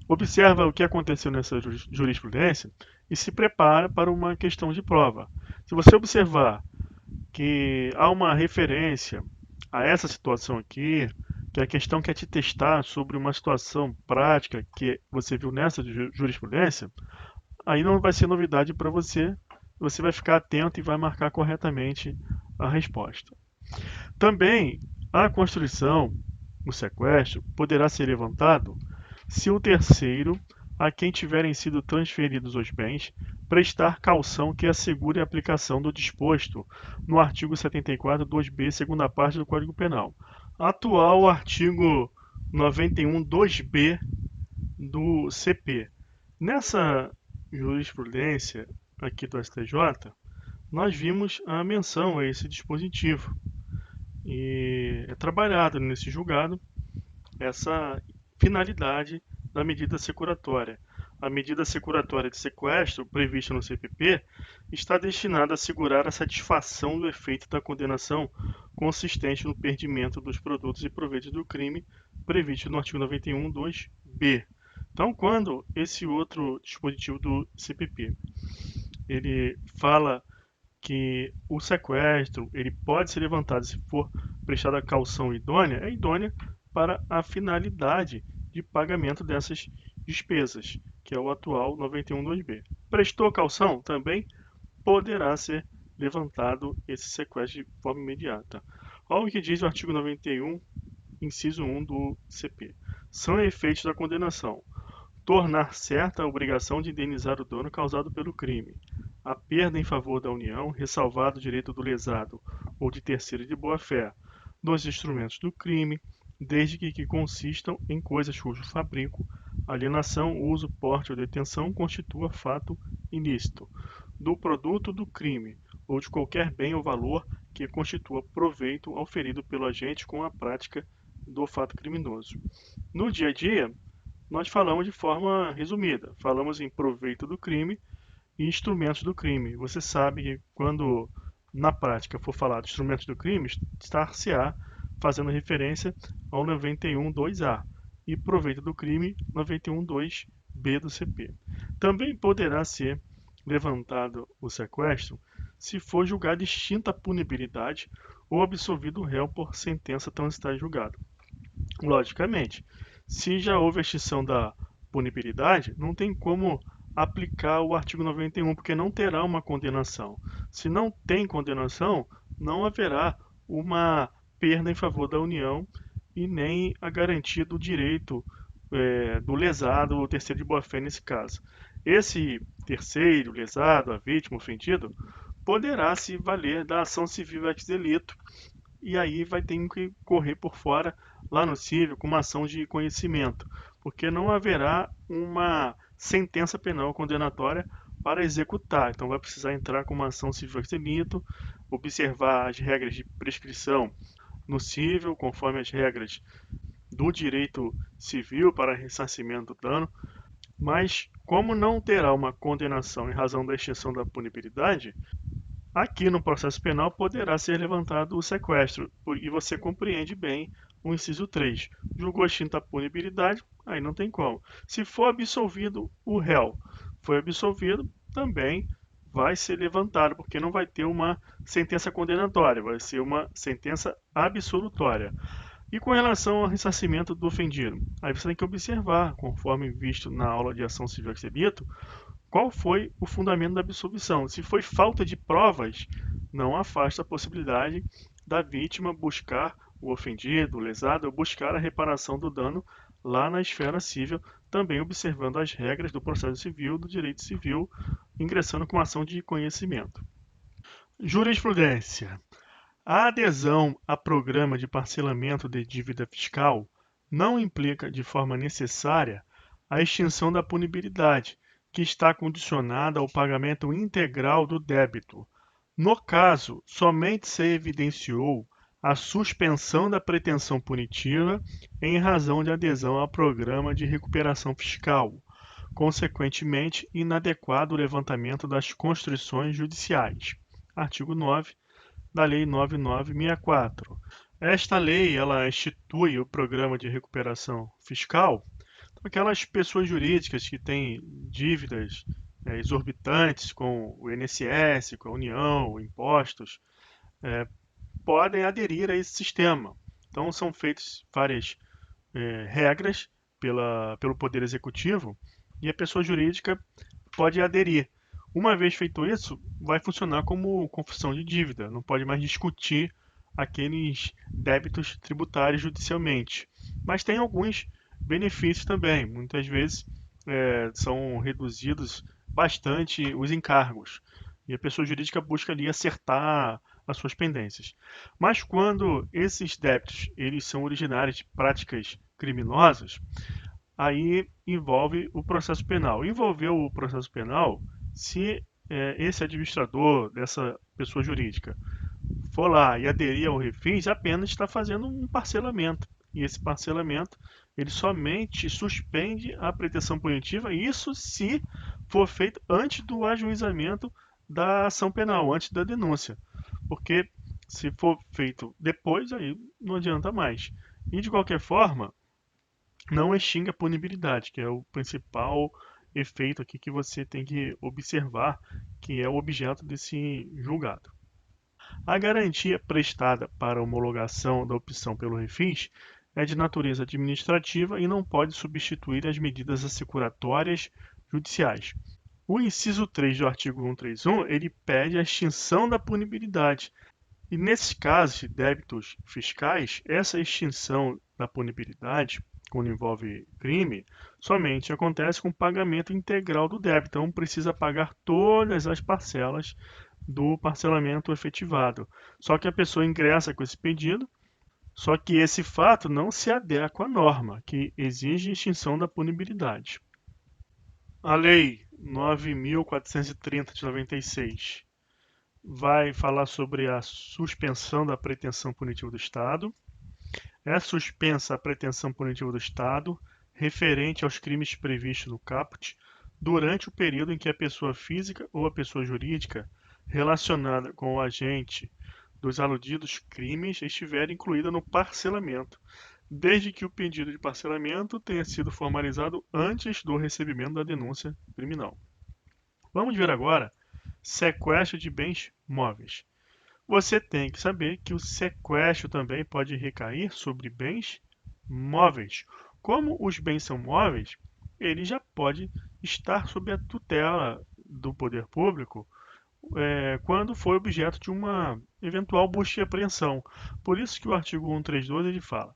observa o que aconteceu nessa jurisprudência e se prepara para uma questão de prova. Se você observar que há uma referência a essa situação aqui, que a questão quer te testar sobre uma situação prática que você viu nessa jurisprudência, aí não vai ser novidade para você, você vai ficar atento e vai marcar corretamente a resposta. Também a construção, o sequestro, poderá ser levantado se o terceiro, a quem tiverem sido transferidos os bens, prestar caução que assegure a aplicação do disposto no artigo 74, 2b, segunda parte do Código Penal. Atual artigo 91, 2b do CP. Nessa jurisprudência aqui do STJ, nós vimos a menção a esse dispositivo e é trabalhado nesse julgado essa finalidade da medida securatória. A medida securatória de sequestro prevista no CPP está destinada a assegurar a satisfação do efeito da condenação consistente no perdimento dos produtos e proveitos do crime previsto no artigo 91, 2b. Então, quando esse outro dispositivo do CPP ele fala que o sequestro ele pode ser levantado se for prestada caução idônea, é idônea para a finalidade de pagamento dessas despesas, que é o atual 91.2b. Prestou caução, também poderá ser levantado esse sequestro de forma imediata. Olha o que diz o artigo 91, inciso 1 do CP. São efeitos da condenação: tornar certa a obrigação de indenizar o dano causado pelo crime, a perda em favor da União, ressalvado o direito do lesado ou de terceiro de boa-fé, dos instrumentos do crime, desde que consistam em coisas cujo fabrico, alienação, uso, porte ou detenção constitua fato ilícito, do produto do crime, ou de qualquer bem ou valor que constitua proveito auferido pelo agente com a prática do fato criminoso. No dia a dia, nós falamos de forma resumida. Falamos em proveito do crime e instrumentos do crime. Você sabe que quando na prática for falar de instrumentos do crime, estar-se-á fazendo referência ao 91.2a e proveito do crime 91.2b do CP. Também poderá ser levantado o sequestro se for julgada extinta a punibilidade ou absolvido o réu por sentença transitada em julgado. Logicamente, se já houve extinção da punibilidade, não tem como aplicar o artigo 91, porque não terá uma condenação. Se não tem condenação, não haverá uma perda em favor da União e nem a garantia do direito do lesado ou terceiro de boa-fé nesse caso. Esse terceiro, lesado, a vítima, ofendido, poderá se valer da ação civil ex delito e aí vai ter que correr por fora lá no cível com uma ação de conhecimento, porque não haverá uma sentença penal condenatória para executar. Então vai precisar entrar com uma ação civil ex delito, observar as regras de prescrição no cível, conforme as regras do direito civil para ressarcimento do dano, mas como não terá uma condenação em razão da extinção da punibilidade, aqui no processo penal poderá ser levantado o sequestro, e você compreende bem o inciso 3. Julgou extinta a punibilidade, aí não tem como. Se for absolvido o réu, foi absolvido, também vai ser levantado, porque não vai ter uma sentença condenatória, vai ser uma sentença absolutória. E com relação ao ressarcimento do ofendido, aí você tem que observar, conforme visto na aula de ação civil ex delito, qual foi o fundamento da absolvição. Se foi falta de provas, não afasta a possibilidade da vítima buscar o ofendido, o lesado, ou buscar a reparação do dano lá na esfera civil, também observando as regras do processo civil, do direito civil, ingressando com ação de conhecimento. Jurisprudência. A adesão a programa de parcelamento de dívida fiscal não implica de forma necessária a extinção da punibilidade, que está condicionada ao pagamento integral do débito. No caso, somente se evidenciou a suspensão da pretensão punitiva em razão de adesão ao programa de recuperação fiscal, consequentemente inadequado o levantamento das constrições judiciais. Artigo 9 da Lei 9964. Esta lei, ela institui o programa de recuperação fiscal para aquelas pessoas jurídicas que têm dívidas exorbitantes com o INSS, com a União, impostos, podem aderir a esse sistema. Então, são feitas várias regras pelo Poder Executivo e a pessoa jurídica pode aderir. Uma vez feito isso, vai funcionar como confissão de dívida, não pode mais discutir aqueles débitos tributários judicialmente. Mas tem alguns benefícios também. Muitas vezes são reduzidos bastante os encargos e a pessoa jurídica busca ali acertar as suas pendências. Mas quando esses débitos eles são originários de práticas criminosas, aí envolve o processo penal. Envolveu o processo penal, se esse administrador dessa pessoa jurídica for lá e aderir ao refis, apenas está fazendo um parcelamento. E esse parcelamento, ele somente suspende a pretensão punitiva, isso se for feito antes do ajuizamento da ação penal, antes da denúncia. Porque se for feito depois, aí não adianta mais. E de qualquer forma, não extingue a punibilidade, que é o principal efeito aqui que você tem que observar, que é o objeto desse julgado. A garantia prestada para a homologação da opção pelo refis é de natureza administrativa e não pode substituir as medidas assecuratórias judiciais. O inciso 3 do artigo 131, ele pede a extinção da punibilidade. E nesses casos de débitos fiscais, essa extinção da punibilidade, quando envolve crime, somente acontece com o pagamento integral do débito. Então, precisa pagar todas as parcelas do parcelamento efetivado. Só que a pessoa ingressa com esse pedido, só que esse fato não se adequa à norma, que exige extinção da punibilidade. A Lei 9.430 de 96 vai falar sobre a suspensão da pretensão punitiva do Estado. É suspensa a pretensão punitiva do Estado referente aos crimes previstos no caput durante o período em que a pessoa física ou a pessoa jurídica relacionada com o agente dos aludidos crimes estiver incluída no parcelamento, desde que o pedido de parcelamento tenha sido formalizado antes do recebimento da denúncia criminal. Vamos ver agora sequestro de bens móveis. Você tem que saber que o sequestro também pode recair sobre bens móveis. Como os bens são móveis, ele já pode estar sob a tutela do poder público quando for objeto de uma eventual busca e apreensão. Por isso que o artigo 132 ele fala: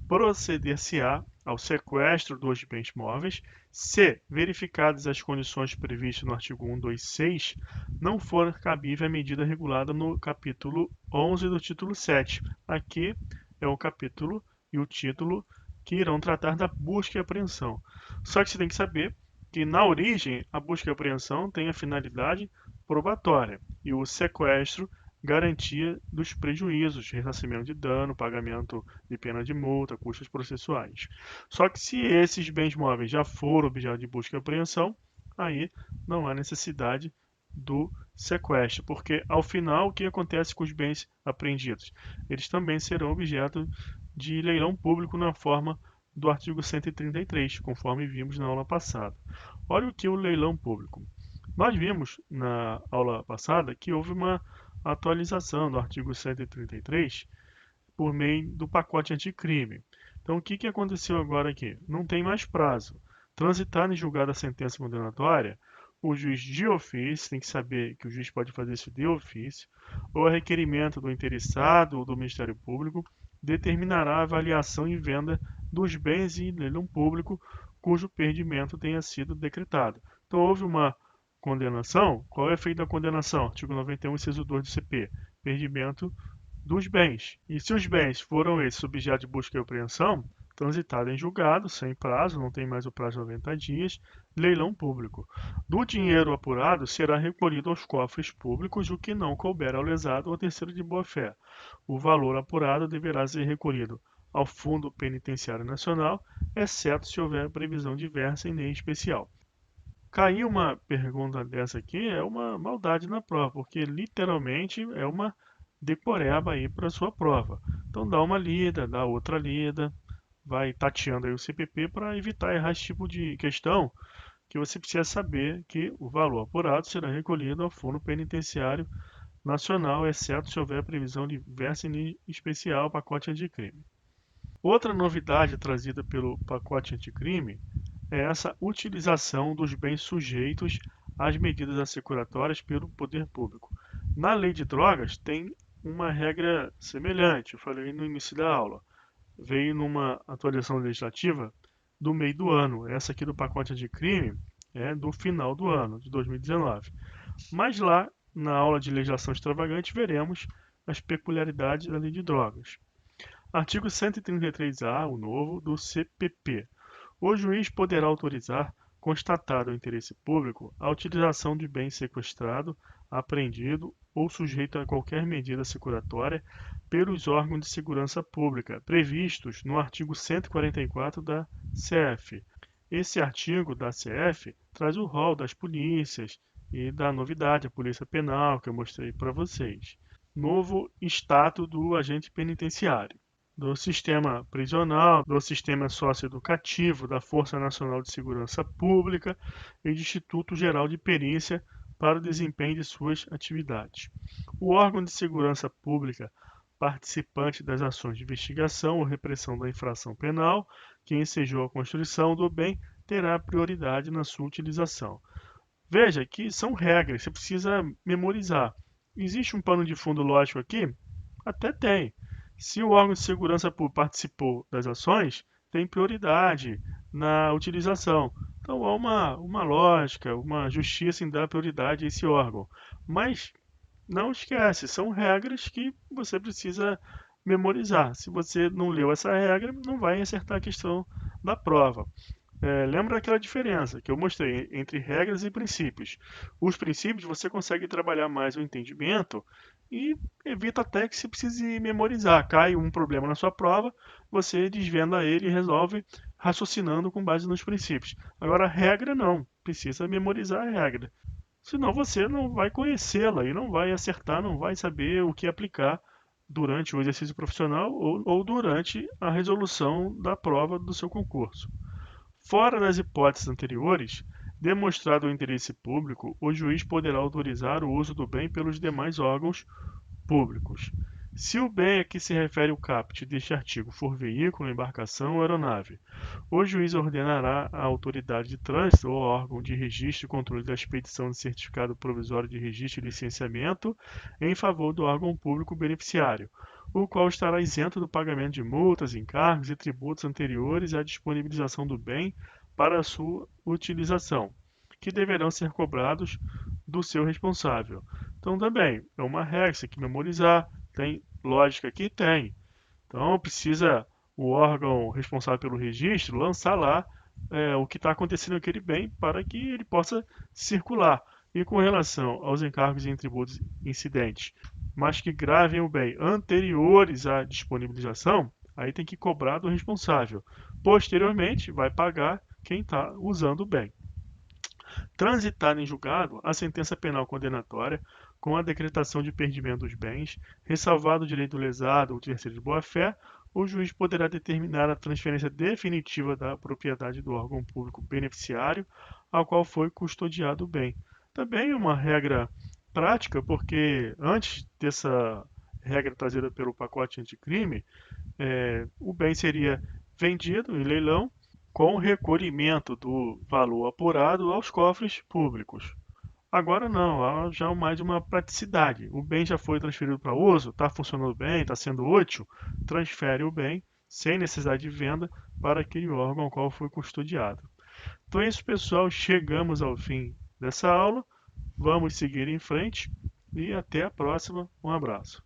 proceder-se-á ao sequestro dos bens móveis se, verificadas as condições previstas no artigo 126, não for cabível a medida regulada no capítulo 11 do título 7. Aqui é o capítulo e o título que irão tratar da busca e apreensão. Só que você tem que saber que, na origem, a busca e apreensão tem a finalidade probatória e o sequestro garantia dos prejuízos, ressarcimento de dano, pagamento de pena de multa, custos processuais. Só que se esses bens móveis já foram objeto de busca e apreensão, aí não há necessidade do sequestro, porque ao final o que acontece com os bens apreendidos? Eles também serão objeto de leilão público na forma do artigo 133, conforme vimos na aula passada. Olha o que é o leilão público. Nós vimos na aula passada que houve uma atualização do artigo 133 por meio do pacote anticrime. Então, o que aconteceu agora aqui? Não tem mais prazo. Transitada em julgada a sentença condenatória, o juiz de ofício, tem que saber que o juiz pode fazer isso de ofício, ou a requerimento do interessado ou do Ministério Público, determinará a avaliação e venda dos bens em leilão público cujo perdimento tenha sido decretado. Então, houve uma condenação. Qual é o efeito da condenação? Artigo 91, inciso 2 do CP. Perdimento dos bens. E se os bens foram esses objeto de busca e apreensão, Transitado em julgado, sem prazo, não tem mais o prazo de 90 dias, leilão público. Do dinheiro apurado será recolhido aos cofres públicos o que não couber ao lesado ou terceiro de boa-fé. O valor apurado deverá ser recolhido ao Fundo Penitenciário Nacional, exceto se houver previsão diversa em lei especial. Cair uma pergunta dessa aqui é uma maldade na prova, porque literalmente é uma decoreba aí para sua prova. Então dá uma lida, dá outra lida, vai tateando aí o CPP para evitar errar esse tipo de questão, que você precisa saber que o valor apurado será recolhido ao Fundo Penitenciário Nacional, exceto se houver previsão diversa em especial pacote anticrime. Outra novidade trazida pelo pacote anticrime é essa utilização dos bens sujeitos às medidas assecuratórias pelo poder público. Na lei de drogas tem uma regra semelhante, eu falei no início da aula. Veio numa atualização legislativa do meio do ano. Essa aqui do pacote anticrime é do final do ano, de 2019. Mas lá, na aula de legislação extravagante, veremos as peculiaridades da lei de drogas. Artigo 133-A, o novo, do CPP. O juiz poderá autorizar, constatado o interesse público, a utilização de bem sequestrado, apreendido ou sujeito a qualquer medida securatória pelos órgãos de segurança pública previstos no artigo 144 da CF. Esse artigo da CF traz o rol das polícias e da novidade, a polícia penal, que eu mostrei para vocês. Novo status do agente penitenciário, do sistema prisional, do sistema socioeducativo, da Força Nacional de Segurança Pública e do Instituto Geral de Perícia para o desempenho de suas atividades. O órgão de segurança pública participante das ações de investigação ou repressão da infração penal que ensejou a construção do bem terá prioridade na sua utilização. Veja que são regras, você precisa memorizar. Existe um pano de fundo lógico aqui? Até tem. Se o órgão de segurança pública participou das ações, tem prioridade na utilização. Então há uma lógica, uma justiça em dar prioridade a esse órgão. Mas não esquece, são regras que você precisa memorizar. Se você não leu essa regra, não vai acertar a questão da prova. Lembra aquela diferença que eu mostrei entre regras e princípios. Os princípios você consegue trabalhar mais o entendimento e evita até que você precise memorizar. Cai um problema na sua prova, você desvenda ele e resolve raciocinando com base nos princípios. Agora, a regra não, precisa memorizar a regra. Senão você não vai conhecê-la e não vai acertar, não vai saber o que aplicar durante o exercício profissional ou durante a resolução da prova do seu concurso. Fora das hipóteses anteriores, demonstrado o interesse público, o juiz poderá autorizar o uso do bem pelos demais órgãos públicos. Se o bem a que se refere o caput deste artigo for veículo, embarcação ou aeronave, o juiz ordenará à autoridade de trânsito ou órgão de registro e controle da expedição de certificado provisório de registro e licenciamento em favor do órgão público beneficiário, o qual estará isento do pagamento de multas, encargos e tributos anteriores à disponibilização do bem para a sua utilização, que deverão ser cobrados do seu responsável. Então também é uma regra, você tem que memorizar, tem lógica aqui? Tem. Então precisa o órgão responsável pelo registro lançar lá o que está acontecendo naquele bem para que ele possa circular. E com relação aos encargos em tributos incidentes, mas que gravem o bem anteriores à disponibilização, aí tem que cobrar do responsável. Posteriormente, vai pagar quem está usando o bem. Transitar em julgado a sentença penal condenatória com a decretação de perdimento dos bens, ressalvado o direito do lesado ou terceiro de boa-fé, o juiz poderá determinar a transferência definitiva da propriedade do órgão público beneficiário ao qual foi custodiado o bem. Também é uma regra prática, porque antes dessa regra trazida pelo pacote anticrime, o bem seria vendido em leilão com recolhimento do valor apurado aos cofres públicos. Agora não, há já mais uma praticidade. O bem já foi transferido para uso, está funcionando bem, está sendo útil, transfere o bem sem necessidade de venda para aquele órgão ao qual foi custodiado. Então é isso, pessoal. Chegamos ao fim dessa aula. Vamos seguir em frente e até a próxima. Um abraço.